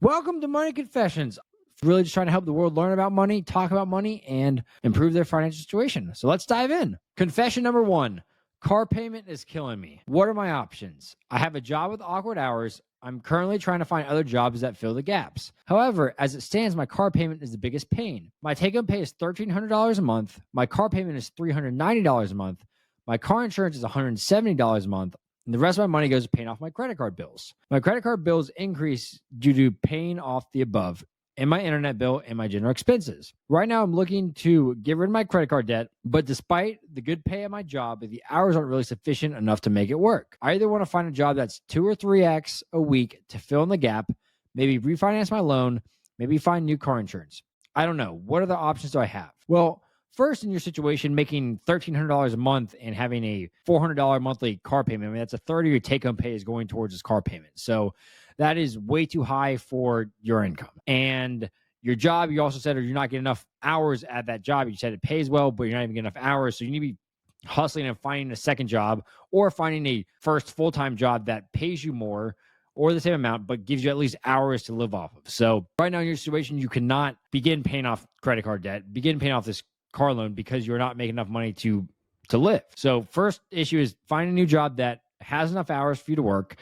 Welcome to Money Confessions. Really just trying to help the world learn about money, talk about money, and improve their financial situation. So let's dive in. Confession number 1, car payment is killing me. What are my options? I have a job with awkward hours. I'm currently trying to find other jobs that fill the gaps. However, as it stands, my car payment is the biggest pain. My take-home pay is $1,300 a month. My car payment is $390 a month. My car insurance is $170 a month. And the rest of my money goes to paying off my credit card bills. My credit card bills increase due to paying off the above and my internet bill and my general expenses. Right now, I'm looking to get rid of my credit card debt, but despite the good pay at my job, the hours aren't really sufficient enough to make it work. I either want to find a job that's 2 or 3x a week to fill in the gap, maybe refinance my loan, maybe find new car insurance. I don't know. What other options do I have? Well, first, in your situation, making $1,300 a month and having a $400 monthly car payment, that's a third of your take-home pay is going towards this car payment. So that is way too high for your income. And your job, you also said, you're not getting enough hours at that job. You said it pays well, but you're not even getting enough hours. So you need to be hustling and finding a second job or finding a first full-time job that pays you more or the same amount, but gives you at least hours to live off of. So right now in your situation, you cannot begin paying off credit card debt, begin paying off this car loan because you're not making enough money to live. So first issue is find a new job that has enough hours for you to work.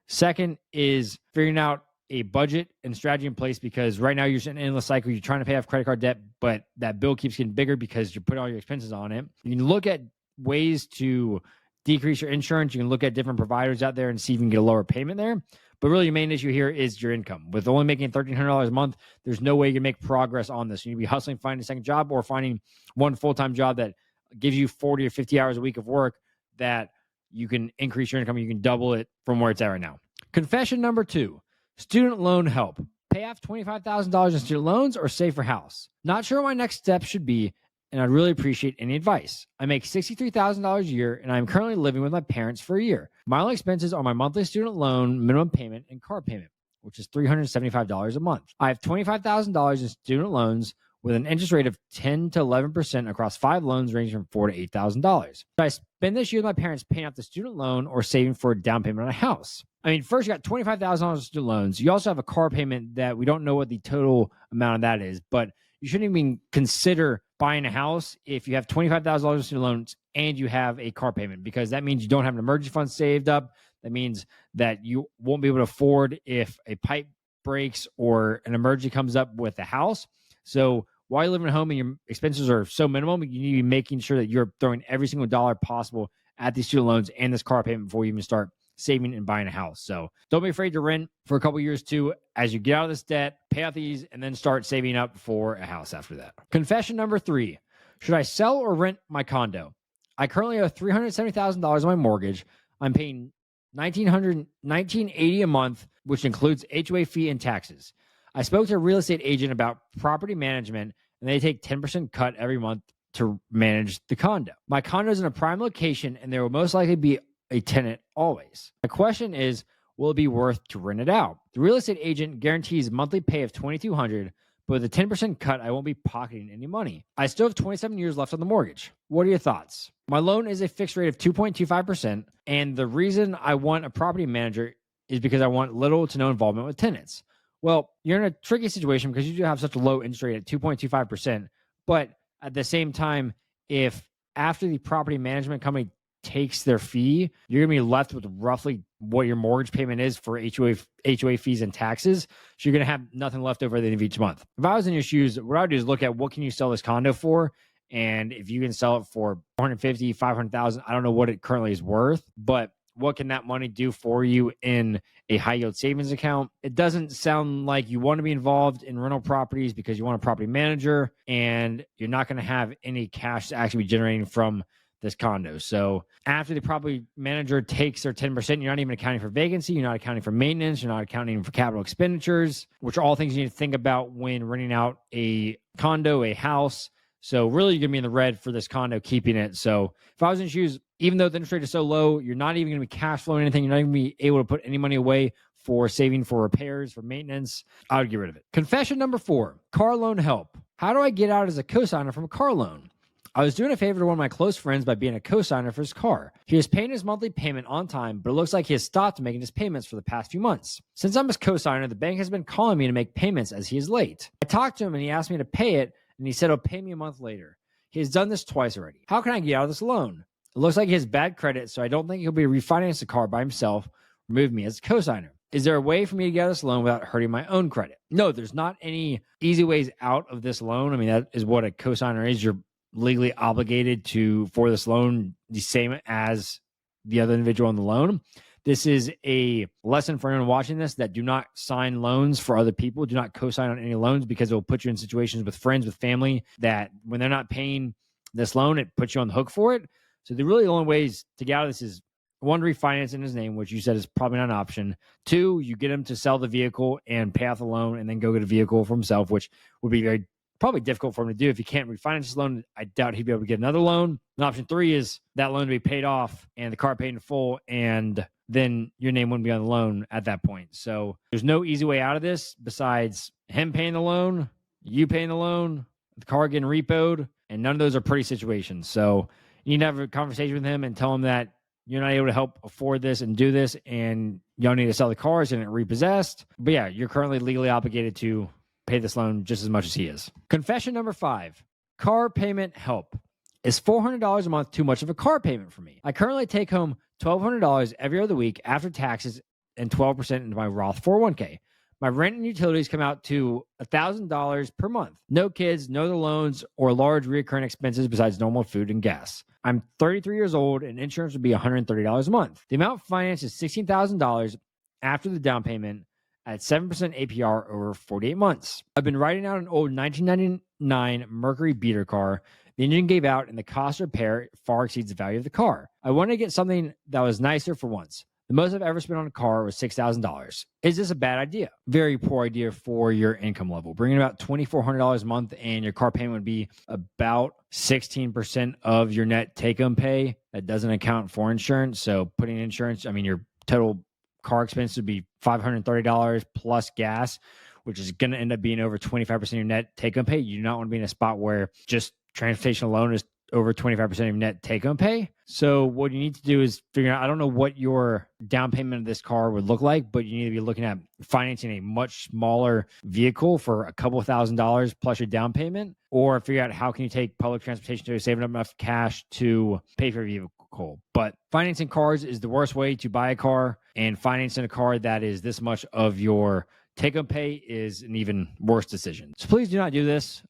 Second is figuring out a budget and strategy in place, because right now you're in an endless cycle. You're trying to pay off credit card debt, but that bill keeps getting bigger because you're putting all your expenses on it. You can look at ways to decrease your insurance. You can look at different providers out there and see if you can get a lower payment there. But really, your main issue here is your income. With only making $1,300 a month, there's no way you can make progress on this. You need to be hustling, finding a second job, or finding one full-time job that gives you 40 or 50 hours a week of work that you can increase your income. You can double it from where it's at right now. Confession number 2, student loan help. Pay off $25,000 in student loans or save for house. Not sure what my next step should be, and I'd really appreciate any advice. I make $63,000 a year, and I'm currently living with my parents for a year. My only expenses are my monthly student loan, minimum payment, and car payment, which is $375 a month. I have $25,000 in student loans with an interest rate of 10 to 11% across 5 loans ranging from $4,000 to $8,000. So I spend this year with my parents paying off the student loan or saving for a down payment on a house. I mean, first you got $25,000 in student loans. You also have a car payment that we don't know what the total amount of that is, but you shouldn't even consider buying a house if you have $25,000 in student loans and you have a car payment, because that means you don't have an emergency fund saved up. That means that you won't be able to afford if a pipe breaks or an emergency comes up with the house. So while you're living at home and your expenses are so minimum, you need to be making sure that you're throwing every single dollar possible at these student loans and this car payment before you even start saving and buying a house. So don't be afraid to rent for a couple years too, as you get out of this debt, pay off these, and then start saving up for a house after that. Confession number 3, should I sell or rent my condo? I currently owe $370,000 on my mortgage. I'm paying $1,980 a month, which includes HOA fee and taxes. I spoke to a real estate agent about property management, and they take 10% cut every month to manage the condo. My condo is in a prime location, and there will most likely be a tenant always. My question is, will it be worth to rent it out? The real estate agent guarantees monthly pay of $2,200, but with a 10% cut, I won't be pocketing any money. I still have 27 years left on the mortgage. What are your thoughts? My loan is a fixed rate of 2.25%, and the reason I want a property manager is because I want little to no involvement with tenants. Well, you're in a tricky situation because you do have such a low interest rate at 2.25%, but at the same time, if after the property management company takes their fee, you're going to be left with roughly what your mortgage payment is for HOA fees and taxes. So you're going to have nothing left over at the end of each month. If I was in your shoes, what I would do is look at what can you sell this condo for, and if you can sell it for $450,000, $500,000, I don't know what it currently is worth, but what can that money do for you in a high yield savings account? It doesn't sound like you want to be involved in rental properties because you want a property manager and you're not going to have any cash to actually be generating from this condo. So after the property manager takes their 10%, you're not even accounting for vacancy, you're not accounting for maintenance, you're not accounting for capital expenditures, which are all things you need to think about when renting out a condo, a house. So really you're going to be in the red for this condo, keeping it. So if I was in shoes, even though the interest rate is so low, you're not even going to be cash flowing anything. You're not even going to be able to put any money away for saving for repairs, for maintenance. I would get rid of it. Confession number 4, car loan help. How do I get out as a cosigner from a car loan? I was doing a favor to one of my close friends by being a co-signer for his car. He was paying his monthly payment on time, but it looks like he has stopped making his payments for the past few months. Since I'm his co-signer, the bank has been calling me to make payments as he is late. I talked to him and he asked me to pay it, and he said he'll pay me a month later. He has done this twice already. How can I get out of this loan? It looks like he has bad credit, so I don't think he'll be refinancing the car by himself, remove me as a co-signer. Is there a way for me to get out of this loan without hurting my own credit? No, there's not any easy ways out of this loan. I mean, that is what a co-signer is. You're legally obligated for this loan the same as the other individual on the loan. This is a lesson for anyone watching this that do not sign loans for other people. Do not co-sign on any loans, because it will put you in situations with friends, with family, that when they're not paying this loan, it puts you on the hook for it. So the really only ways to get out of this is, one, refinance in his name, which you said is probably not an option. Two, you get him to sell the vehicle and pay off the loan and then go get a vehicle for himself, which would be probably difficult for him to do. If he can't refinance his loan, I doubt he'd be able to get another loan. And option three is that loan to be paid off and the car paid in full, and then your name wouldn't be on the loan at that point. So there's no easy way out of this besides him paying the loan, you paying the loan, the car getting repoed, and none of those are pretty situations. So you need to have a conversation with him and tell him that you're not able to help afford this and do this, and y'all need to sell the cars and it repossessed. But yeah, you're currently legally obligated to pay this loan just as much as he is. Confession number 5, car payment help. Is $400 a month too much of a car payment for me? I currently take home $1,200 every other week after taxes and 12% into my Roth 401k. My rent and utilities come out to $1,000 per month. No kids, no other loans, or large recurring expenses besides normal food and gas. I'm 33 years old, and insurance would be $130 a month. The amount financed is $16,000 after the down payment at 7% APR over 48 months. I've been riding out an old 1999 Mercury beater car. The engine gave out, and the cost of repair far exceeds the value of the car. I wanted to get something that was nicer for once. The most I've ever spent on a car was $6,000. Is this a bad idea? Very poor idea for your income level. Bringing about $2,400 a month, and your car payment would be about 16% of your net take-home pay. That doesn't account for insurance. So putting insurance, I mean, your total car expense would be $530 plus gas, which is going to end up being over 25% of your net take-home pay. You do not want to be in a spot where just transportation alone is over 25% of your net take-home pay. So what you need to do is figure out, I don't know what your down payment of this car would look like, but you need to be looking at financing a much smaller vehicle for a couple of $1,000s plus your down payment, or figure out how can you take public transportation to save enough cash to pay for your vehicle. But financing cars is the worst way to buy a car, and financing a car that is this much of your take-home pay is an even worse decision. So please do not do this.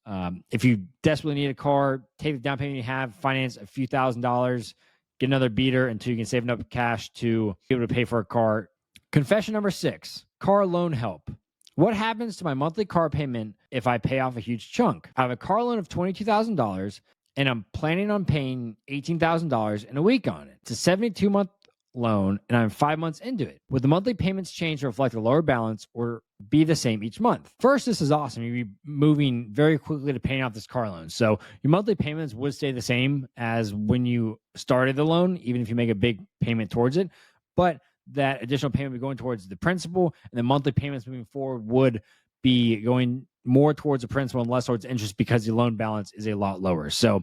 If you desperately need a car, take the down payment you have, finance a few $1,000s, get another beater until you can save enough cash to be able to pay for a car. Confession number 6, car loan help. What happens to my monthly car payment if I pay off a huge chunk? I have a car loan of $22,000, and I'm planning on paying $18,000 in a week on it. It's a 72-month loan, and I'm 5 months into it. Would the monthly payments change to reflect a lower balance or be the same each month? First, this is awesome. You'd be moving very quickly to paying off this car loan. So your monthly payments would stay the same as when you started the loan, even if you make a big payment towards it. But that additional payment would be going towards the principal, and the monthly payments moving forward would be going more towards the principal and less towards interest because the loan balance is a lot lower. So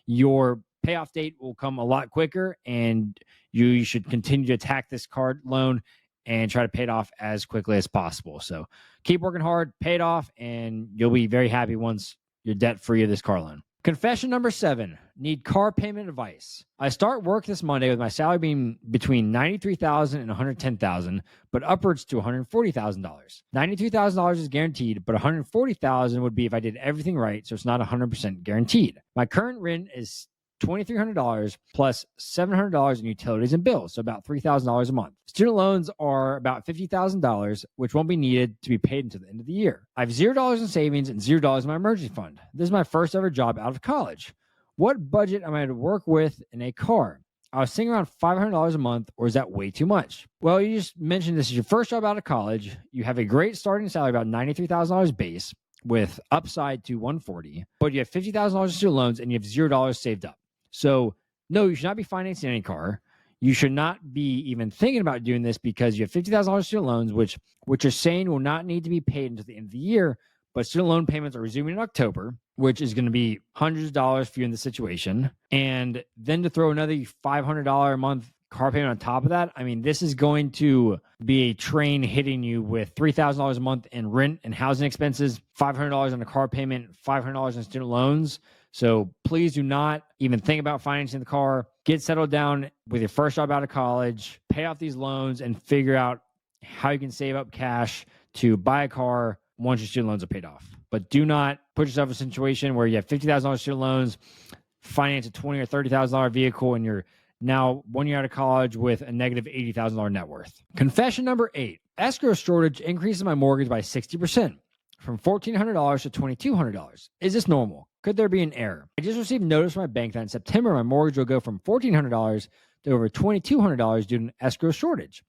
your payoff date will come a lot quicker, and you should continue to attack this card loan and try to pay it off as quickly as possible. So keep working hard, pay it off, and you'll be very happy once you're debt-free of this car loan. Confession number 7, need car payment advice. I start work this Monday with my salary being between $93,000 and $110,000, but upwards to $140,000. $93,000 is guaranteed, but $140,000 would be if I did everything right, so it's not 100% guaranteed. My current rent is $2,300 plus $700 in utilities and bills, so about $3,000 a month. Student loans are about $50,000, which won't be needed to be paid until the end of the year. I have $0 in savings and $0 in my emergency fund. This is my first ever job out of college. What budget am I to work with in a car? I was thinking around $500 a month, or is that way too much? Well, you just mentioned this is your first job out of college. You have a great starting salary, about $93,000 base, with upside to $140,000, but you have $50,000 in student loans and you have $0 saved up. So no, you should not be financing any car. You should not be even thinking about doing this because you have $50,000 student loans, which you're saying will not need to be paid until the end of the year, but student loan payments are resuming in October, which is going to be hundreds of dollars for you in the situation. And then to throw another $500 a month car payment on top of that, I mean, this is going to be a train hitting you with $3,000 a month in rent and housing expenses, $500 on a car payment, $500 in student loans. So please do not even think about financing the car. Get settled down with your first job out of college, pay off these loans, and figure out how you can save up cash to buy a car once your student loans are paid off. But do not put yourself in a situation where you have $50,000 student loans, finance a $20,000 or $30,000 vehicle, and you're now 1 year out of college with a negative $80,000 net worth. Confession number 8, escrow shortage increases my mortgage by 60%. From $1,400 to $2,200. Is this normal? Could there be an error? I just received notice from my bank that in September, my mortgage will go from $1,400 to over $2,200 due to an escrow shortage.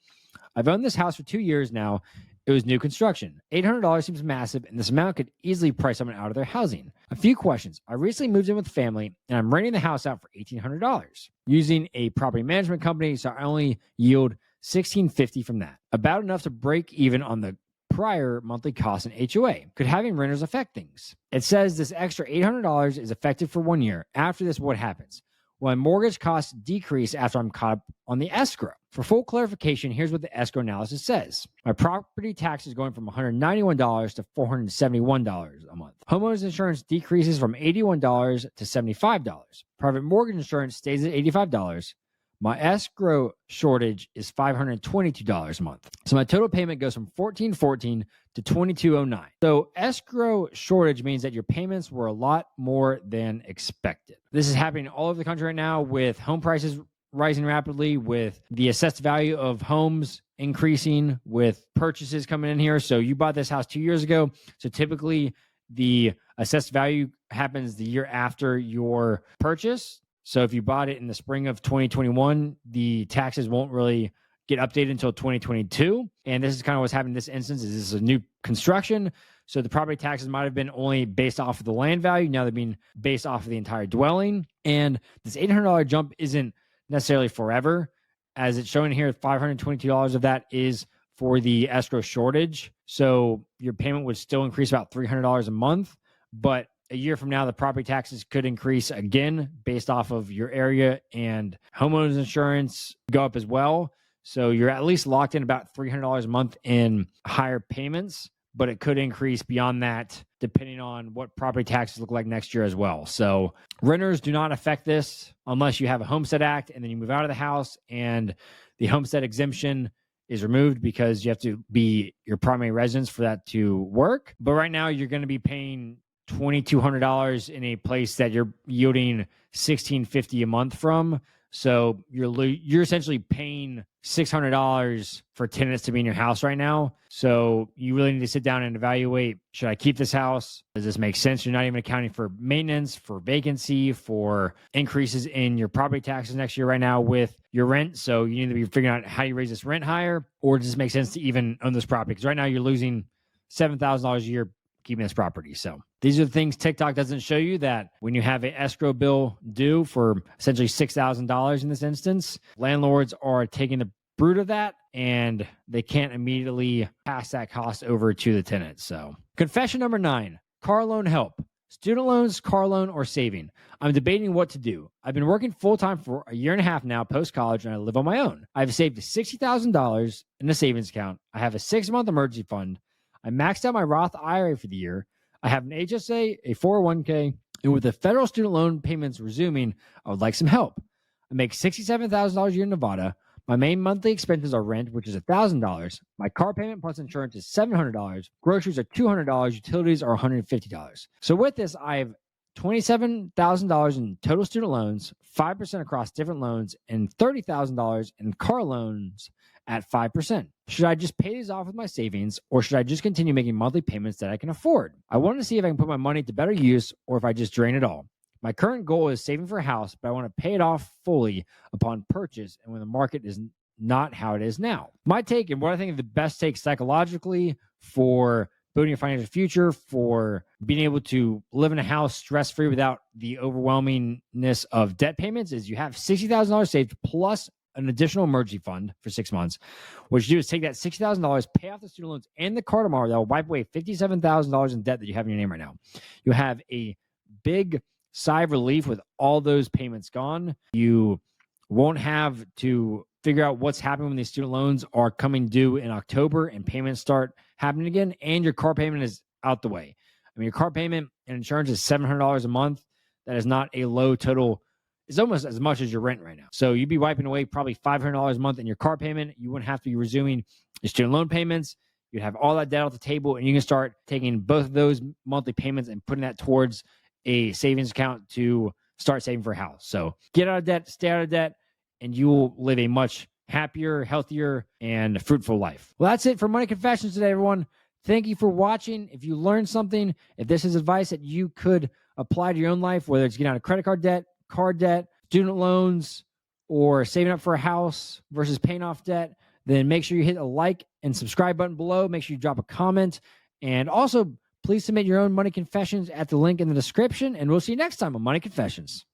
I've owned this house for 2 years now. It was new construction. $800 seems massive, and this amount could easily price someone out of their housing. A few questions. I recently moved in with family, and I'm renting the house out for $1,800 using a property management company, so I only yield $1,650 from that. About enough to break even on the prior monthly costs in HOA. Could having renters affect things? It says this extra $800 is effective for 1 year. After this, what happens? Well, mortgage costs decrease after I'm caught up on the escrow. For full clarification, here's what the escrow analysis says. My property tax is going from $191 to $471 a month. Homeowners insurance decreases from $81 to $75. Private mortgage insurance stays at $85. My escrow shortage is $522 a month. So my total payment goes from $1,414 to $2,209. So escrow shortage means that your payments were a lot more than expected. This is happening all over the country right now with home prices rising rapidly, with the assessed value of homes increasing, with purchases coming in here. So you bought this house 2 years ago. So typically the assessed value happens the year after your purchase. So if you bought it in the spring of 2021, the taxes won't really get updated until 2022. And this is kind of what's happening in this instance. Is this is a new construction. So the property taxes might have been only based off of the land value. Now they're being based off of the entire dwelling. And this $800 jump isn't necessarily forever. As it's showing here, $522 of that is for the escrow shortage. So your payment would still increase about $300 a month. But a year from now, the property taxes could increase again based off of your area, and homeowners insurance go up as well. So you're at least locked in about $300 a month in higher payments, but it could increase beyond that depending on what property taxes look like next year as well. So renters do not affect this unless you have a Homestead Act and then you move out of the house and the homestead exemption is removed because you have to be your primary residence for that to work. But right now you're going to be paying $2,200 in a place that you're yielding $1,650 a month from. So you're essentially paying $600 for tenants to be in your house right now. So you really need to sit down and evaluate, should I keep this house? Does this make sense? You're not even accounting for maintenance, for vacancy, for increases in your property taxes next year right now with your rent. So you need to be figuring out how you raise this rent higher, or does it make sense to even own this property? Because right now you're losing $7,000 a year keeping this property. So these are the things TikTok doesn't show you, that when you have an escrow bill due for essentially $6,000 in this instance, landlords are taking the brunt of that and they can't immediately pass that cost over to the tenant. So confession number 9, car loan help. Student loans, car loan, or saving. I'm debating what to do. I've been working full-time for a year and a half now post-college, and I live on my own. I've saved $60,000 in a savings account. I have a 6-month emergency fund. I maxed out my Roth IRA for the year. I have an HSA, a 401k, and with the federal student loan payments resuming, I would like some help. I make $67,000 a year in Nevada. My main monthly expenses are rent, which is $1,000. My car payment plus insurance is $700. Groceries are $200. Utilities are $150. So with this, I have $27,000 in total student loans, 5% across different loans, and $30,000 in car loans at 5%. Should I just pay these off with my savings, or should I just continue making monthly payments that I can afford? I want to see if I can put my money to better use or if I just drain it all. My current goal is saving for a house, but I want to pay it off fully upon purchase and when the market is not how it is now. My take, and what I think is the best take psychologically for building your financial future, for being able to live in a house stress-free without the overwhelmingness of debt payments, is you have $60,000 saved plus an additional emergency fund for 6 months. What you do is take that $60,000, pay off the student loans and the car tomorrow. That will wipe away $57,000 in debt that you have in your name right now. You have a big sigh of relief with all those payments gone. You won't have to figure out what's happening when these student loans are coming due in October and payments start happening again, and your car payment is out the way. I mean, your car payment and insurance is $700 a month. That is not a low total. It's almost as much as your rent right now. So you'd be wiping away probably $500 a month in your car payment. You wouldn't have to be resuming your student loan payments. You'd have all that debt off the table, and you can start taking both of those monthly payments and putting that towards a savings account to start saving for a house. So get out of debt, stay out of debt, and you will live a much happier, healthier, and fruitful life. Well, that's it for Money Confessions today, everyone. Thank you for watching. If you learned something, if this is advice that you could apply to your own life, whether it's getting out of credit card debt, car debt, student loans, or saving up for a house versus paying off debt, then make sure you hit a like and subscribe button below. Make sure you drop a comment. And also, please submit your own money confessions at the link in the description. And we'll see you next time on Money Confessions.